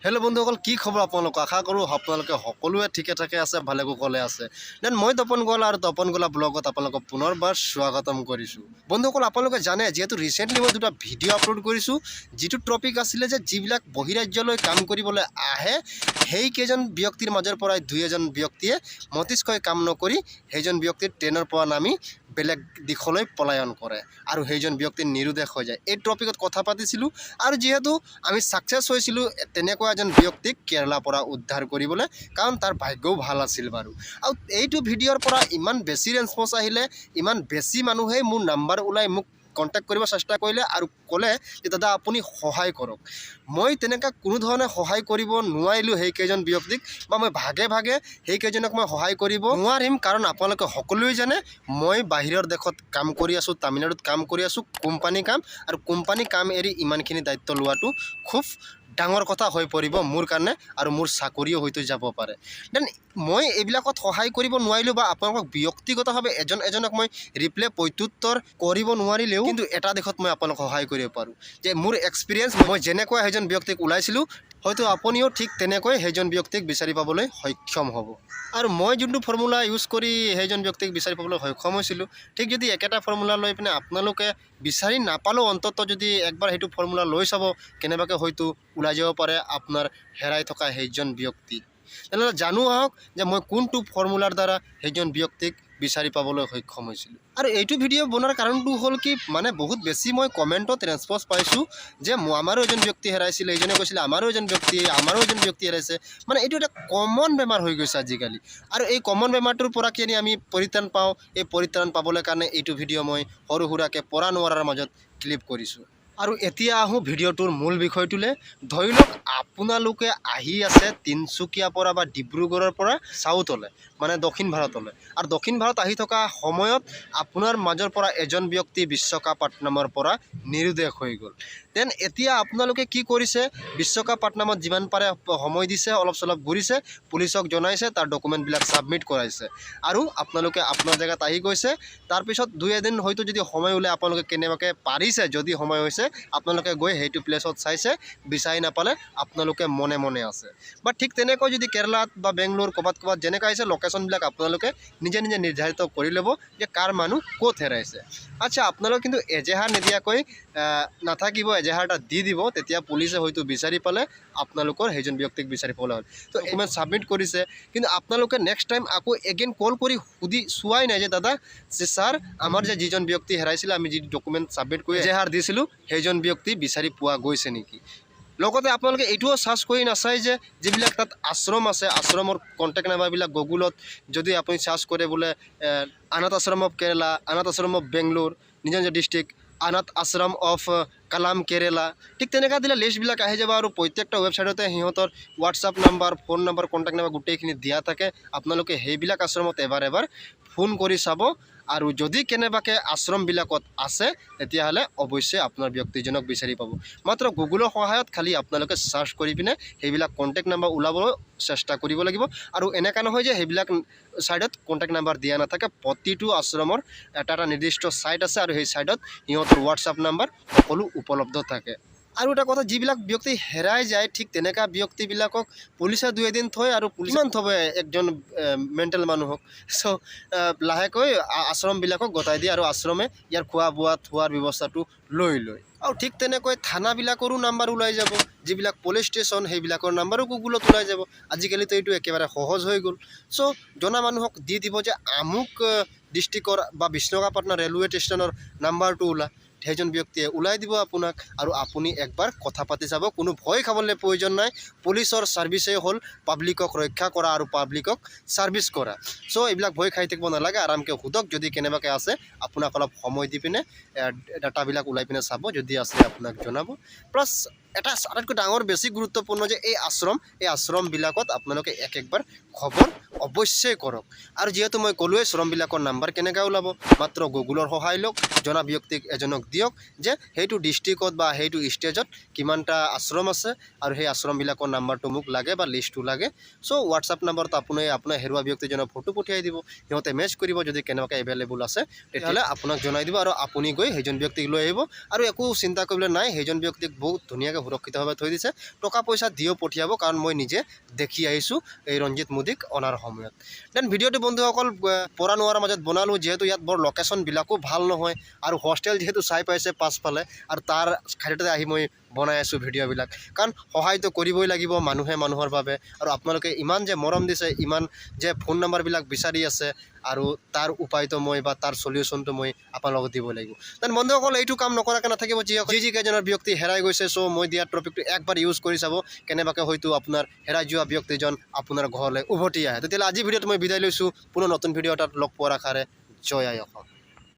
Hello' বন্ধুসকল, কি খবৰ আপোনালোক? আশা কৰোঁ আপোনালোকে সকলোৱে ঠিকে ঠাকে আছে, ভালে কুশলে আছে। দেন মই তপন গোৱালা আৰু তপন গোৱালা ব্লগত আপোনালোকক পুনৰবাৰ স্বাগতম কৰিছোঁ। বন্ধুসকল, আপোনালোকে জানে যিহেতু ৰিচেণ্টলি মই দুটা ভিডিঅ' আপলোড কৰিছোঁ, যিটো টপিক আছিলে যে যিবিলাক বহিৰাজ্যলৈ কাম কৰিবলৈ আহে সেইকেইজন ব্যক্তিৰ মাজৰ পৰাই দুই এজন ব্যক্তিয়ে মতিষ্কই কাম নকৰি সেইজন ব্যক্তিৰ ট্ৰেইনৰ পৰা নামি বেলেগ দিশলৈ পলায়ন কৰে আৰু সেইজন ব্যক্তি নিৰুদ্দেশ হৈ যায়। এই টপিকত কথা পাতিছিলোঁ আৰু যিহেতু আমি ছাকচেছ হৈছিলোঁ তেনেকুৱা এজন ব্যক্তিক কেৰালাৰ পৰা উদ্ধাৰ কৰিবলৈ, কাৰণ তাৰ ভাগ্যও ভাল আছিল বাৰু। আৰু এইটো ভিডিঅ'ৰ পৰা ইমান বেছি ৰেছপন্স আহিলে, ইমান বেছি মানুহেই মোৰ নাম্বাৰ ওলাই মোক কণ্টেক্ট কৰিব চেষ্টা কৰিলে আৰু ক'লে যে দাদা আপুনি সহায় কৰক। মই তেনেকৈ কোনো ধৰণে সহায় কৰিব নোৱাৰিলোঁ সেইকেইজন ব্যক্তিক, বা মই ভাগে ভাগে সেইকেইজনক মই সহায় কৰিব নোৱাৰিম, কাৰণ আপোনালোকে সকলোৱে জানে মই বাহিৰৰ দেশত কাম কৰি আছোঁ, তামিলনাডুত কাম কৰি আছোঁ, কোম্পানী কাম, আৰু কোম্পানী কাম এৰি ইমানখিনি দায়িত্ব লোৱাটো খুব ডাঙৰ কথা হৈ পৰিব মোৰ কাৰণে, আৰু মোৰ চাকৰিও হয়তো যাব পাৰে। দেন মই এইবিলাকত সহায় কৰিব নোৱাৰিলোঁ, বা আপোনালোকক ব্যক্তিগতভাৱে এজন এজনক মই ৰিপ্লাই প্ৰত্যুত্তৰ কৰিব নোৱাৰিলেও কিন্তু এটা দিশত মই আপোনালোকক সহায় কৰিব পাৰোঁ, যে মোৰ এক্সপিৰিয়েঞ্চ, মই যেনেকৈ সেইজন ব্যক্তিক ওলাইছিলোঁ হয়তো আপুনিও ঠিক তেনেকৈ সেইজন ব্যক্তিক বিচাৰি পাবলৈ সক্ষম হ'ব। আৰু মই যোনটো ফৰ্মুলা ইউজ কৰি সেইজন ব্যক্তিক বিচাৰি পাবলৈ সক্ষম হৈছিলোঁ, ঠিক যদি একেটা ফৰ্মুলা লৈ পিনে আপোনালোকে বিচাৰি নাপালেও অন্ততঃ যদি একবাৰ সেইটো ফৰ্মুলা লৈ চাব, কেনেবাকৈ হয়তো ওলাই যাব পাৰে আপোনাৰ হেৰাই থকা সেইজন ব্যক্তি। তেনেহ'লে জানো আহক যে মই কোনটো ফৰ্মুলাৰ দ্বাৰা সেইজন ব্যক্তিক বিচাৰি পাবলৈ সক্ষম হৈছিলোঁ। আৰু এইটো ভিডিঅ' বনোৱাৰ কাৰণটো হ'ল কি, মানে বহুত বেছি মই কমেণ্টত ৰেছপন্স পাইছোঁ যে আমাৰো এজন ব্যক্তি হেৰাইছিলে, এইজনে কৈছিলে আমাৰো এজন ব্যক্তি হেৰাইছে। মানে এইটো এটা কমন বেমাৰ হৈ গৈছে আজিকালি, আৰু এই কমন বেমাৰটোৰ পৰা কেনি আমি পৰিত্ৰাণ পাওঁ, এই পৰিত্ৰাণ পাবলৈ কাৰণে এইটো ভিডিঅ' মই সৰু সুৰাকৈ পৰা নোৱাৰাৰ মাজত ক্লিপ কৰিছোঁ। আৰু এতিয়া আহোঁ ভিডিঅ'টোৰ মূল বিষয়টোলৈ। ধৰি লওক আপোনালোকে আহি আছে তিনিচুকীয়াৰ পৰা বা ডিব্ৰুগড়ৰ পৰা চাউথলৈ, মানে দক্ষিণ ভাৰতলৈ, আৰু দক্ষিণ ভাৰত আহি থকা সময়ত আপোনাৰ মাজৰ পৰা এজন ব্যক্তি বিশাখাপট্টনমৰ পৰা নিৰুদ্দেশ হৈ গ'ল। দেন এতিয়া আপোনালোকে কি কৰিছে, বিশাখাপট্টনমত যিমান পাৰে সময় দিছে, অলপ চলপ ঘূৰিছে, পুলিচক জনাইছে, তাৰ ডকুমেণ্টবিলাক ছাবমিট কৰাইছে, আৰু আপোনালোকে আপোনাৰ জেগাত আহি গৈছে। তাৰপিছত দুই এদিন হয়তো যদি সময় ওলাই আপোনালোকে কেনেবাকৈ পাৰিছে, যদি সময় হৈছে আপোনালোকে গৈ সেইটো প্লেচত চাইছে, বিচাৰি নাপালে আপোনালোকে মনে মনে আছে। বা ঠিক তেনেকৈ যদি কেৰেলাত বা বেংগলোৰ ক'ৰবাত যেনেকৈ আহিছে, লোকেশ্যনবিলাক আপোনালোকে নিজে নিজে নিৰ্ধাৰিত কৰি ল'ব যে কাৰ মানুহ ক'ত হেৰাইছে। আচ্ছা, আপোনালোকে কিন্তু এজেহাৰ নিদিয়াকৈ নাথাকিব, এজেহাৰ এটা দি দিব, তেতিয়া পুলিচে হয়তো বিচাৰি পালে আপোনালোকৰ সেইজন ব্যক্তিক বিচাৰি পাবলৈ হ'ল। তো ডকুমেণ্ট ছাবমিট কৰিছে, কিন্তু আপোনালোকে নেক্সট টাইম আকৌ এগেইন কল কৰি সুধি চোৱাই নাই যে দাদা যে ছাৰ, আমাৰ যে যিজন ব্যক্তি হেৰাইছিলে, আমি যি ডকুমেণ্ট ছাবমিট কৰি এজেহাৰ দিছিলোঁ, সেইজন ব্যক্তি বিচাৰি পোৱা গৈছে নেকি। লগতে আপোনালোকে এইটোও চাৰ্চ কৰি নাচায় যে যিবিলাক তাত আশ্ৰম আছে, আশ্ৰমৰ কণ্টেক্ট নাম্বাৰবিলাক গুগলত যদি আপুনি চাৰ্চ কৰে, বোলে অনাথ আশ্ৰম অফ কেৰেলা, অনাথ আশ্ৰম অফ বেংগলোৰ, নিজৰ নিজৰ ডিষ্ট্ৰিক্ট, অনাথ আশ্ৰম অফ কালাম কেৰেলা, ঠিক তেনেকৈ দিলে লিষ্টবিলাক আহি যাব। আৰু প্ৰত্যেকটা ৱেবছাইটতে সিহঁতৰ WhatsApp number, phone number, contact number গোটেইখিনি দিয়া থাকে। আপোনালোকে সেইবিলাক আশ্ৰমত এবাৰ ফোন কৰি চাব, আৰু যদি কেনেবাকৈ আশ্ৰমবিলাকত আছে তেতিয়াহ'লে অৱশ্যে আপোনাৰ ব্যক্তিজনক বিচাৰি পাব। মাত্ৰ গুগলৰ সহায়ত খালি আপোনালোকে চাৰ্চ কৰি পিনে সেইবিলাক কণ্টেক্ট নাম্বাৰ ওলাবলৈ চেষ্টা কৰিব লাগিব। আৰু এনেকুৱা নহয় যে সেইবিলাক ছাইডত কণ্টেক্ট নাম্বাৰ দিয়া নাথাকে, প্ৰতিটো আশ্ৰমৰ এটা এটা নিৰ্দিষ্ট ছাইট আছে, আৰু সেই ছাইটত সিহঁতৰ হোৱাটছআপ নাম্বাৰ সকলো উপলব্ধ থাকে। আৰু এটা কথা, যিবিলাক ব্যক্তি হেৰাই যায়, ঠিক তেনেকুৱা ব্যক্তিবিলাকক পুলিচে দুই এদিন থয়, আৰু পুলিচ কিমান থ'ব একজন মেণ্টেল মানুহক। চ' লাহেকৈ আশ্ৰমবিলাকক গতাই দিয়ে, আৰু আশ্ৰমে ইয়াৰ খোৱা বোৱা থোৱাৰ ব্যৱস্থাটো লৈ লয়। আৰু ঠিক তেনেকৈ থানাবিলাকৰো নাম্বাৰ ওলাই যাব, যিবিলাক পুলিচ ষ্টেচন সেইবিলাকৰ নাম্বাৰো গুগলত ওলাই যাব। আজিকালিতো এইটো একেবাৰে সহজ হৈ গ'ল। চ' জনা মানুহক দি দিব যে আমুক ডিষ্ট্ৰিক্টৰ বা বিশাখাপট্টনম ৰেলৱে ষ্টেচনৰ নাম্বাৰটো ওলা, সেইজন ব্যক্তিয়ে ওলাই দিব আপোনাক, আৰু আপুনি একবাৰ কথা পাতি যাব। কোনো ভয় খাবলৈ প্ৰয়োজন নাই। পুলিচৰ ছাৰ্ভিচেই হ'ল পাব্লিকক ৰক্ষা কৰা আৰু পাব্লিকক ছাৰ্ভিচ কৰা। চ' এইবিলাক ভয় খাই থাকিব নালাগে, আৰামকৈ সোধক। যদি কেনেবাকৈ আছে আপোনাক অলপ সময় দি পিনে ডাটাবিলাক ওলাই পিনে চাব, যদি আছে আপোনাক জনাব। প্লাছ এটা আটাইতকৈ ডাঙৰ বেছি গুৰুত্বপূৰ্ণ যে এই আশ্ৰমবিলাকত আপোনালোকে একবাৰ খবৰ অৱশ্যেই কৰক। আৰু যিহেতু মই ক'লোৱেই শ্ৰমবিলাকৰ নাম্বাৰ কেনেকৈ ওলাব, মাত্ৰ গুগলৰ সহায় লওক, জনা ব্যক্তিক এজনক দিয়ক যে সেইটো ডিষ্ট্ৰিক্টত বা সেইটো ষ্টেজত কিমানটা আশ্ৰম আছে, আৰু সেই আশ্ৰমবিলাকৰ নাম্বাৰটো মোক লাগে বা লিষ্টটো লাগে। চ' হোৱাটছআপ নাম্বাৰত আপুনি আপোনাৰ হেৰুৱা ব্যক্তিজনৰ ফটো পঠিয়াই দিব, সিহঁতে মেচ কৰিব, যদি কেনেবাকৈ এভেইলেবল আছে তেতিয়াহ'লে আপোনাক জনাই দিব, আৰু আপুনি গৈ সেইজন ব্যক্তিক লৈ আহিব। আৰু একো চিন্তা কৰিবলৈ নাই, সেইজন ব্যক্তিক বহুত ধুনীয়াকৈ সুৰক্ষিতভাৱে থৈ দিছে টকা পইচা দিও পঠিয়াব কাৰণ মই নিজে দেখি আহিছোঁ এই ৰঞ্জিত মোদীক অনাৰ সময়ত দেন ভিডিঅ'টো বন্ধুসকল পৰা নোৱাৰাৰ মাজত বনালোঁ যিহেতু ইয়াত বৰ লোকেশ্যনবিলাকো ভাল নহয় আৰু হোষ্টেল যিহেতু চাই পাইছে পাছফালে আৰু তাৰ খাইতে আহি মই বনাই আছোঁ ভিডিঅ'বিলাক কাৰণ সহায়টো কৰিবই লাগিব মানুহে মানুহৰ বাবে আৰু আপোনালোকে ইমান যে মৰম দিছে ইমান যে ফোন নাম্বাৰবিলাক বিচাৰি আছে আৰু তাৰ উপায়টো মই বা তাৰ সলিউশ্যনটো মই আপোনালোকক দিব লাগিব দেন বন্ধুসকল এইটো কাম নকৰাকৈ নাথাকিব যিকেইজনৰ ব্যক্তি হেৰাই গৈছে চ' মই দিয়া টপিকটো একবাৰ ইউজ কৰি চাব কেনেবাকৈ হয়তো আপোনাৰ হেৰাই যোৱা ব্যক্তিজন আপোনাৰ ঘৰলৈ উভতি আহে তেতিয়াহ'লে আজি ভিডিঅ'ত মই বিদায় লৈছোঁ পুনৰ নতুন ভিডিঅ' এটাত লগ পোৱাৰ আশাৰে জয় আই অসম।